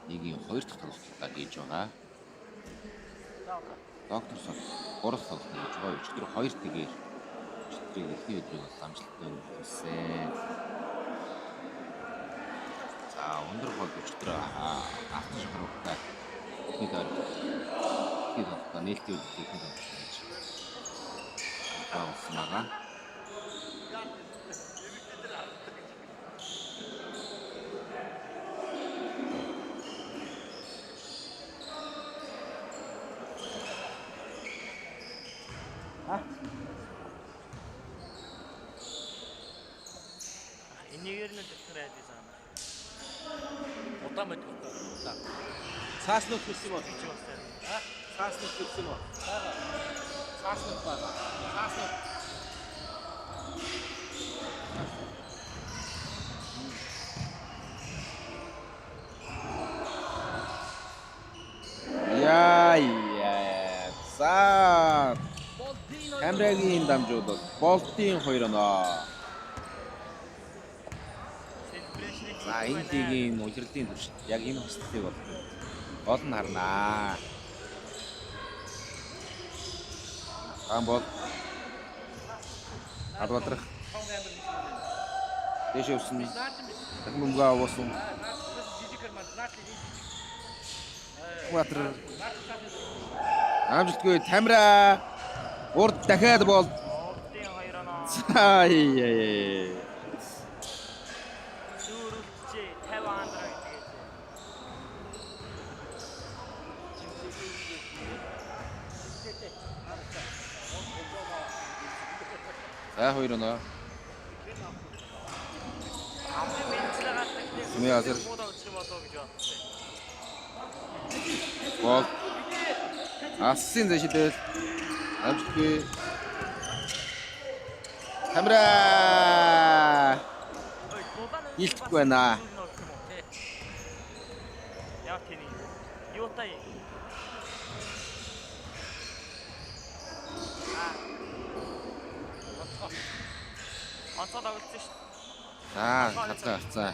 Speaker 1: нэгийн 2 дахь тоглолтыг хийж байгаа. Докторс 3 дахь тоглолт хийж байгаа. Өчигдөр 2 тэгээр өчигдрийн эхний өдрийг амжилттай өнгөрүүлсэн. За өндөр бол өчтөр автаж гарахтай. Тэд одоо нээлттэй үлдэх юм байна. Баусмага.
Speaker 2: Энийгээр нь doktor айдсан санаа. Удаан байдаг удаа.
Speaker 1: Цаас нүх хэлсэн юм уу?
Speaker 2: Чи бас тань.
Speaker 1: Цаас нүх хэлсэн юм уу? Цаас нүх байна. Цаас нүх. Яа. За. Камбрагийн дамжууд бол Болтын 2 оноо. За энэ лигийн удирдлагын төвшин яг энэ хөсөлтийг бол нь харнаа. Амбол Адватрах дэш явсан. Дахин мөнгө авсан. Адватр амжилтгүй Тамира урд дахиад бол
Speaker 2: Болтын 2 оноо.
Speaker 1: цаа.
Speaker 2: Сүрүүлчээ 50 андраа гэдэг.
Speaker 1: За 2 оноо.
Speaker 2: Хамгийн мэдслэг гардаг
Speaker 1: Сүмээ азар.
Speaker 2: муудаа өчрө болоо гэж бодсон.
Speaker 1: Бол Асын зэшидэл амжилтгүй Тамира Илтгэхгүй байна.
Speaker 2: Яг тийм. Юутай. Онцоо дагуулсан шүү.
Speaker 1: За хацаа.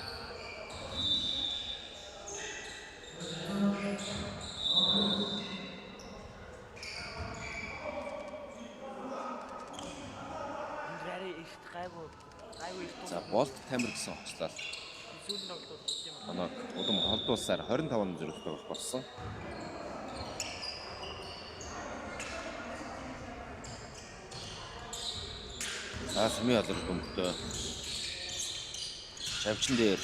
Speaker 2: Индрari ихт гайгүй их
Speaker 1: За Болт Тамир гэсэн хоцлол.
Speaker 2: сүүлийн тоглолт юм.
Speaker 1: Оноо удам холдуулсаар 25 зэрэгтэй болсон. За Сүмээ азар дүмтэй. Шавчин дээр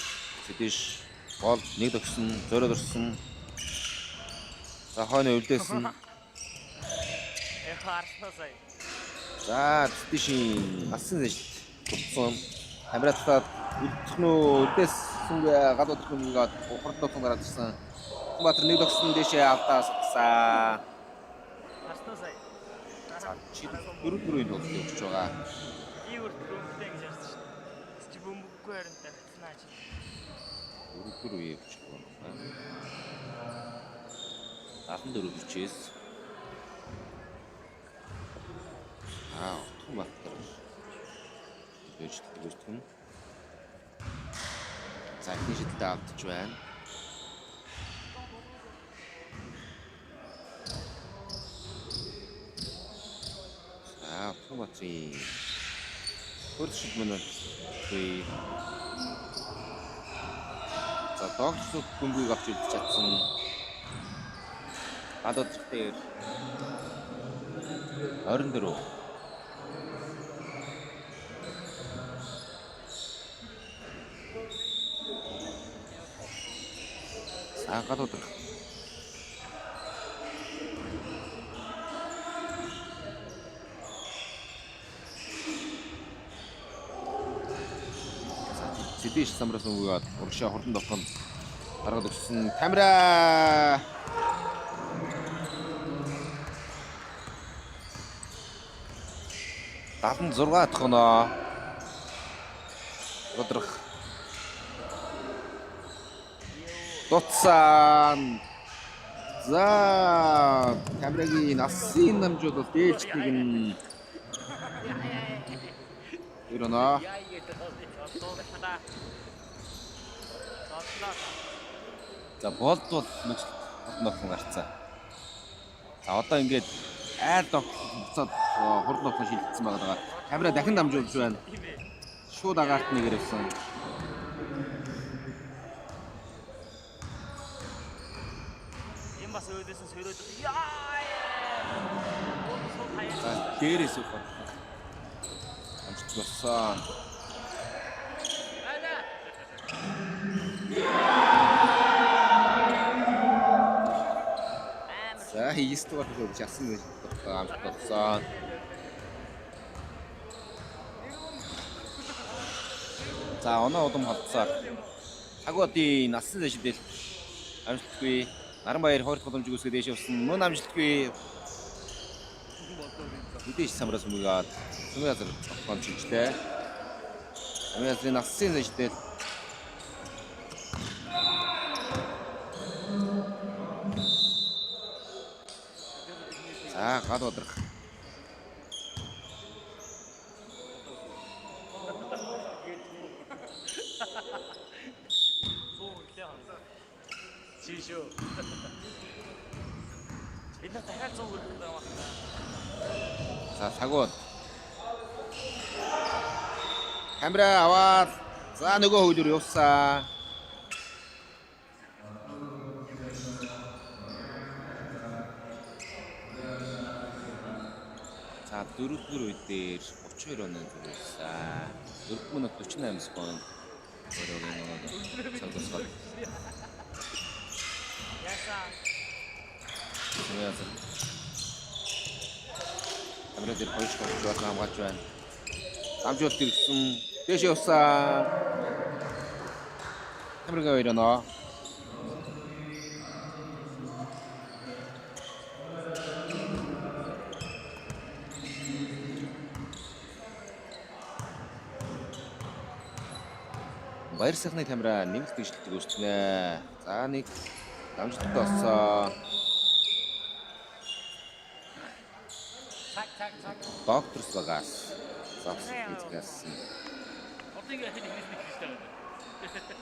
Speaker 1: Сэдэш Болт нэг төгсөн, зөөрөд орсон. За хойно өвлдөөсөн.
Speaker 2: Харснаа сая.
Speaker 1: За Сэдэшийн асан зэжлт тутсан. Тамира татаад үлдэх нь үлдээсэнгүй гадуудах нь ингээд ухралтын гараад ирсэн. Баатар нэг төгсөн дэшээ автаа сатсан.
Speaker 2: Харснаа сая.
Speaker 1: Чи дөрөв тоглолт явж байгаа.
Speaker 2: Ийвэр трөмтэй гэж ярьсан шүү дээ. Чи бөмбөггүй харин тавьцнаа чи.
Speaker 1: Дөрөв явж байгаа. 14 хүчээс. Том баттар. Дэжтгүүтэн. За ихний шидэлтэй автж байна. Том баттри. Хөршид мөн үгүй. За догцох бөмбөгийг авч үлдэж чадсан. Гадаад дээр 24. Гадууд. Сэдэш самраас өнгөгээд урагшаа хурдан давтан гаргаад өгсөн Тамира 76 дахь оноо. Өдрөх. Дуцсан. За, Тамирагийн насын намжууд бол дээлчдэг нь. Ирэнэ. За, болд бол нэг хурдан гарцаа. За, одоо ингээд айр тогтцоод хурдан давтан шилжсэн байгаа. Камера дахин дамжуулж байна. Шууд агаарт нэг ирсэн.
Speaker 2: Хүлээсэн сөрөөд яа.
Speaker 1: За дээрээс үг бод. Амжилт болсон. За хийстгээр хөөж асан гэж амжилт болсон. За оноо удам холцоо. Агуудын насан дэшдэл амжилтгүй Наранбаяр хоорт боломжийг үсгээд дэш явсан. Мөн амжилтгүй Үдээш самраас мөгаад Сүмязар тоглоом чижлээ. Сүмязрын насан дэшдэл за гад бодрох.
Speaker 2: Чишөө. Бид нар дахиад 100 хүрэх гэдэг юм байна.
Speaker 1: За цагууд. Камера аваад за нөгөө хөлөөр явсаа. За дөрөвдүгээр үе дээр 32 оноо зүрхсэн. 4 минут 48 секунд. Өөрөөр нэг цогцол.
Speaker 2: Ясаа.
Speaker 1: Сүмязар. Камера дээр хойш хойш хамгаалж байна. Амжилт ирсэн. Дэш явсаа. Камерага өрөнө. Баяр сайхны камера нэмэлт дэвшлэлтийг үүснэ. За нэг амжилттай болсон.
Speaker 2: Цаг.
Speaker 1: Докторс багаас завсгийцгээс.
Speaker 2: Одын яхад их нэг хийж байгаа.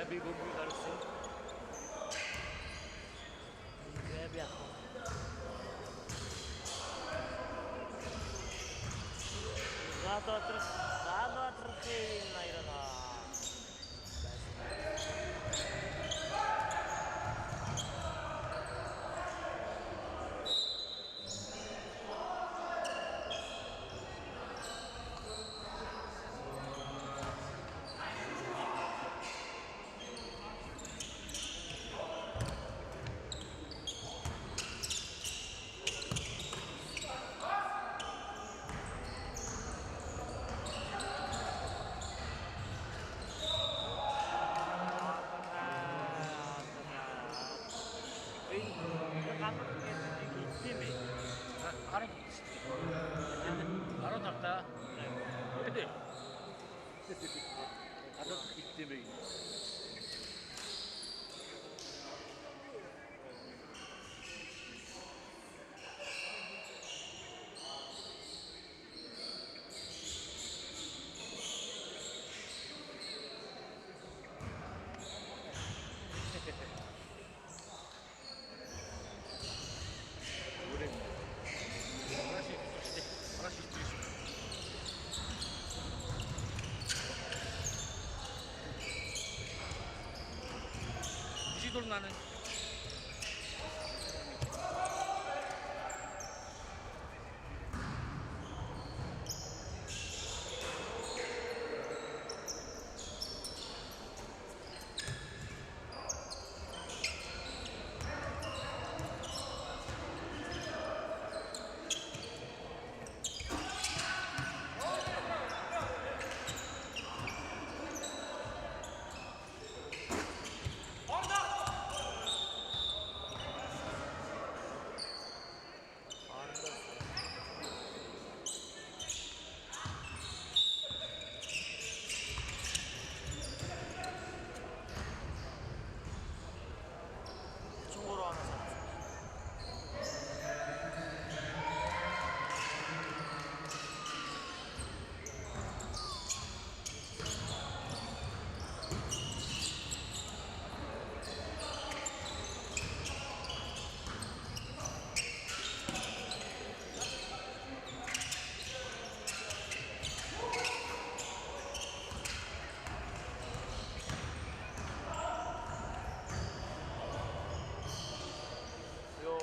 Speaker 2: Gabi bumbu harusnya. Gabi aku. Gado terus nairana. dur 나는. 중고로 하나 샀어. 요.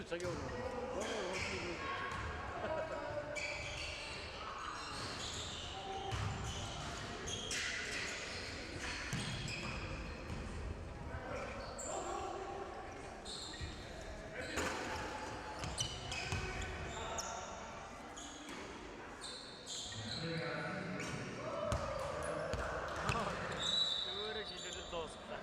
Speaker 3: 자기 오는
Speaker 2: 그거를 진짜 넣었다.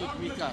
Speaker 1: Тут Мика.